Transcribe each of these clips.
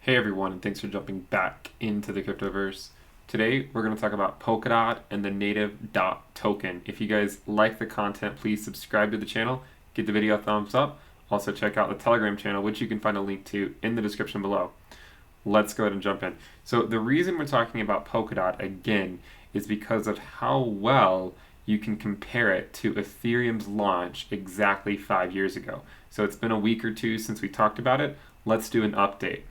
Hey everyone, and thanks for jumping back into the cryptoverse. Today we're going to talk about Polkadot and the native DOT token. If you guys like the content, please subscribe to the channel, give the video a thumbs up. Also check out the Telegram channel, which you can find a link to in the description below. Let's go ahead and jump in. So the reason we're talking about Polkadot again is because of how well you can compare it to Ethereum's launch exactly 5 years ago. So it's been a week or two since we talked about it. Let's do an update.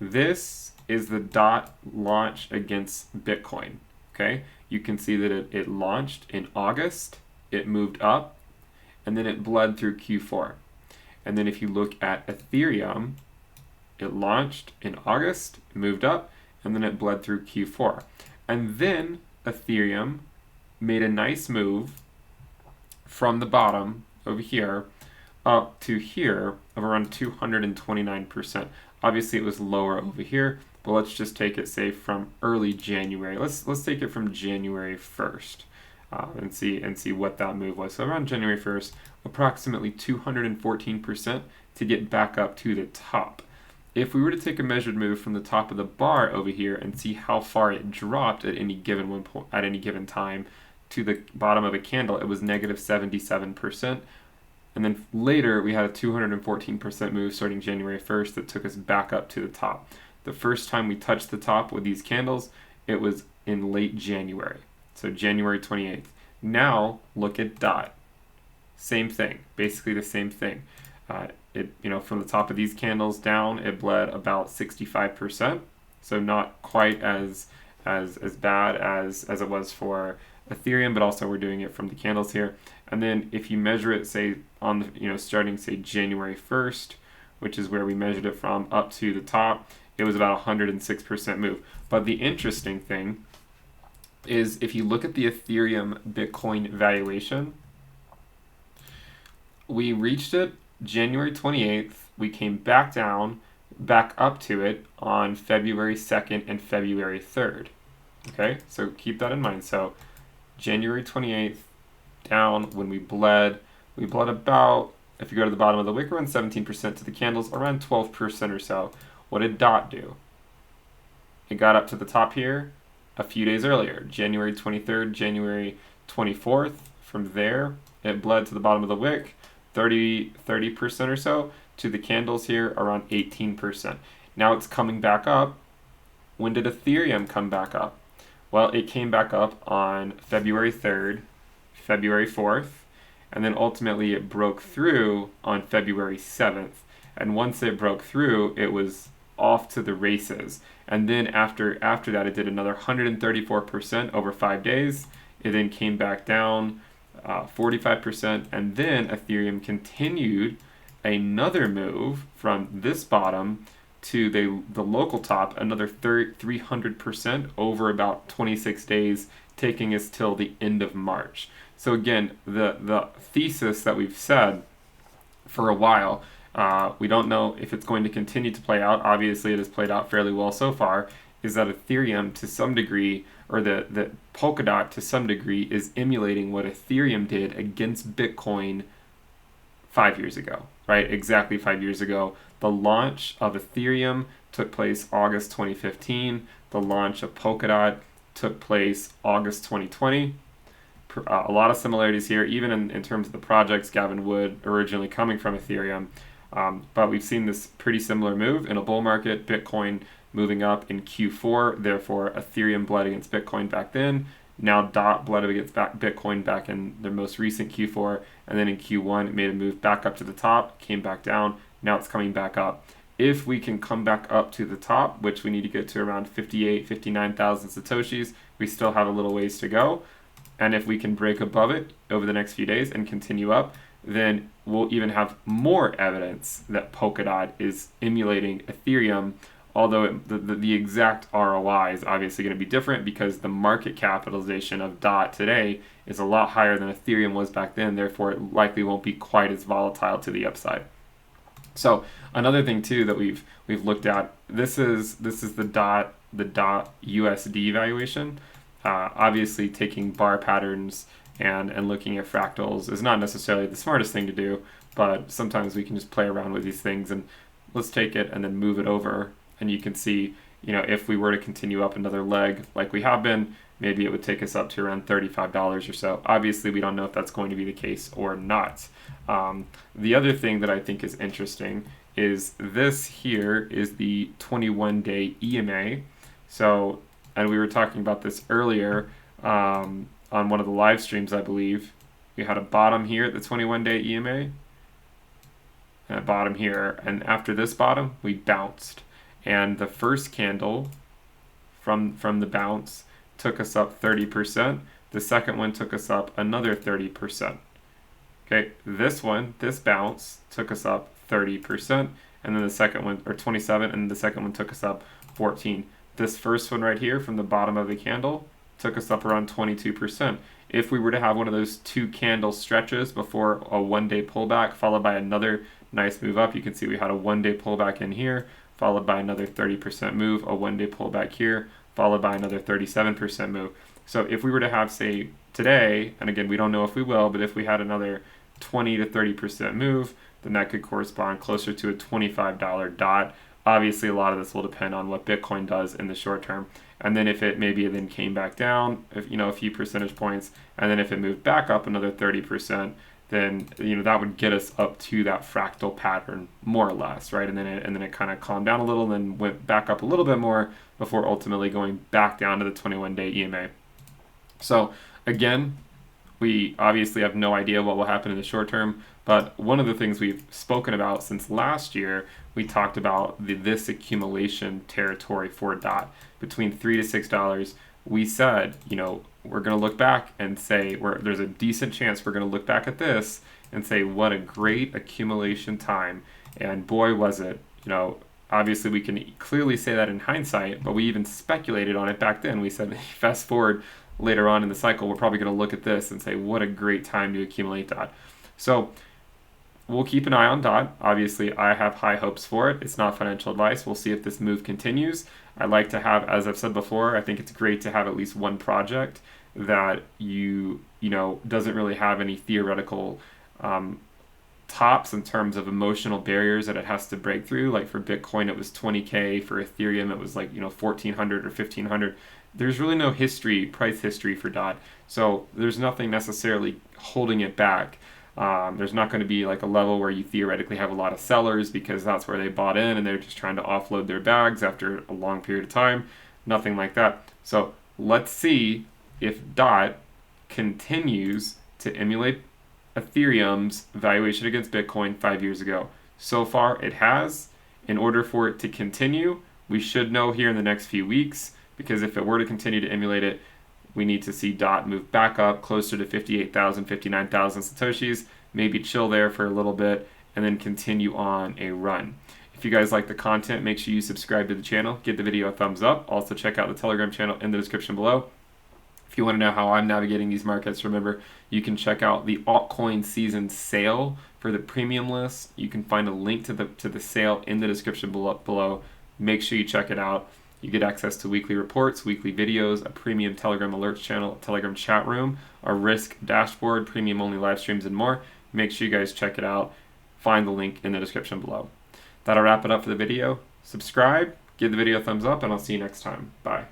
This is the DOT launch against Bitcoin. Okay, you can see that it launched in August, it moved up, and then it bled through Q4. And then if you look at Ethereum, it launched in August, moved up, and then it bled through Q4. And then Ethereum made a nice move from the bottom over here up to here of around 229%. Obviously it was lower over here, but let's just take it, say, from early January. Let's take it from January 1st and see what that move was. So around January 1st, approximately 214% to get back up to the top. If we were to take a measured move from the top of the bar over here and see how far it dropped at any given time to the bottom of a candle, it was negative 77%. And then later we had a 214% move starting January 1st that took us back up to the top. The first time we touched the top with these candles, it was in late January. So January 28th. Now look at DOT. Same thing, basically the same thing. From the top of these candles down, it bled about 65%. So not quite as bad as it was for Ethereum, but also we're doing it from the candles here. And then if you measure it, say on the, starting say January 1st, which is where we measured it from, up to the top, it was about 106% move. But the interesting thing is if you look at the Ethereum Bitcoin valuation, we reached it January 28th. We came back down, back up to it on February 2nd and February 3rd. Okay, so keep that in mind. So January 28th, down when we bled about, if you go to the bottom of the wick, around 17% to the candles, around 12% or so. What did DOT do? It got up to the top here a few days earlier, January 23rd, January 24th. From there, it bled to the bottom of the wick, 30% or so, to the candles here, around 18%. Now it's coming back up. When did Ethereum come back up? Well, it came back up on February 3rd, February 4th, and then ultimately it broke through on February 7th. And once it broke through, it was off to the races. And then after that, it did another 134% over 5 days. It then came back down 45%, and then Ethereum continued another move from this bottom to the local top, another 300% over about 26 days, taking us till the end of March. So again, the thesis that we've said for a while, we don't know if it's going to continue to play out. Obviously, it has played out fairly well so far, is that Ethereum to some degree, or the Polkadot to some degree, is emulating what Ethereum did against Bitcoin 5 years ago, right? Exactly 5 years ago. The launch of Ethereum took place August 2015. The launch of Polkadot took place August 2020. A lot of similarities here, even in terms of the projects. Gavin Wood originally coming from Ethereum. But we've seen this pretty similar move in a bull market, Bitcoin moving up in Q4. Therefore, Ethereum bled against Bitcoin back then. Now DOT bled against Bitcoin back in their most recent Q4. And then in Q1, it made a move back up to the top, came back down. Now it's coming back up. If we can come back up to the top, which we need to get to around 59,000 Satoshis, we still have a little ways to go. And if we can break above it over the next few days and continue up, then we'll even have more evidence that Polkadot is emulating Ethereum, although the exact ROI is obviously going to be different because the market capitalization of DOT today is a lot higher than Ethereum was back then. Therefore, it likely won't be quite as volatile to the upside. So another thing too that we've looked at, this is the DOT USD valuation. Obviously, taking bar patterns and looking at fractals is not necessarily the smartest thing to do, but sometimes we can just play around with these things. And let's take it and then move it over and you can see, if we were to continue up another leg like we have been, maybe it would take us up to around $35 or so. Obviously, we don't know if that's going to be the case or not. The other thing that I think is interesting is this here is the 21-day EMA. So, and we were talking about this earlier on one of the live streams, I believe. We had a bottom here at the 21-day EMA, and a bottom here, and after this bottom, we bounced. And the first candle from the bounce took us up 30%. The second one took us up another 30%. Okay, this bounce took us up 30%, and then the second one, or 27, and the second one took us up 14. This first one right here from the bottom of the candle took us up around 22%. If we were to have one of those 2 candle stretches before a 1-day pullback followed by another nice move up, you can see we had a 1-day pullback in here, followed by another 30% move, a 1-day pullback here, followed by another 37% move. So if we were to have, say, today, and again, we don't know if we will, but if we had another 20 to 30% move, then that could correspond closer to a $25 dot. Obviously, a lot of this will depend on what Bitcoin does in the short term. And then if it maybe then came back down, a few percentage points, and then if it moved back up another 30%, then that would get us up to that fractal pattern more or less, right? And then it kind of calmed down a little, and then went back up a little bit more before ultimately going back down to the 21-day EMA. So again, we obviously have no idea what will happen in the short term, but one of the things we've spoken about since last year, we talked about this accumulation territory for DOT between $3 to $6. We said, we're going to look back and say, there's a decent chance we're going to look back at this and say, what a great accumulation time. And boy, was it. Obviously we can clearly say that in hindsight, but we even speculated on it back then. We said, fast forward later on in the cycle, we're probably going to look at this and say, what a great time to accumulate DOT. So we'll keep an eye on DOT. Obviously, I have high hopes for it. It's not financial advice. We'll see if this move continues. I like to have, as I've said before, I think it's great to have at least one project that doesn't really have any theoretical tops in terms of emotional barriers that it has to break through. Like for Bitcoin, it was 20K. For Ethereum, it was like 1,400 or 1,500. There's really no price history for DOT. So there's nothing necessarily holding it back. There's not going to be like a level where you theoretically have a lot of sellers because that's where they bought in and they're just trying to offload their bags after a long period of time. Nothing like that. So let's see if DOT continues to emulate Ethereum's valuation against Bitcoin 5 years ago. So far it has. In order for it to continue, we should know here in the next few weeks, because if it were to continue to emulate it, we need to see DOT move back up closer to 58,000, 59,000 Satoshis, maybe chill there for a little bit, and then continue on a run. If you guys like the content, make sure you subscribe to the channel, give the video a thumbs up. Also check out the Telegram channel in the description below. If you want to know how I'm navigating these markets, remember, you can check out the Altcoin season sale for the premium list. You can find a link to the sale in the description below. Make sure you check it out. You get access to weekly reports, weekly videos, a premium Telegram alerts channel, Telegram chat room, a risk dashboard, premium only live streams, and more. Make sure you guys check it out. Find the link in the description below. That'll wrap it up for the video. Subscribe, give the video a thumbs up, and I'll see you next time. Bye.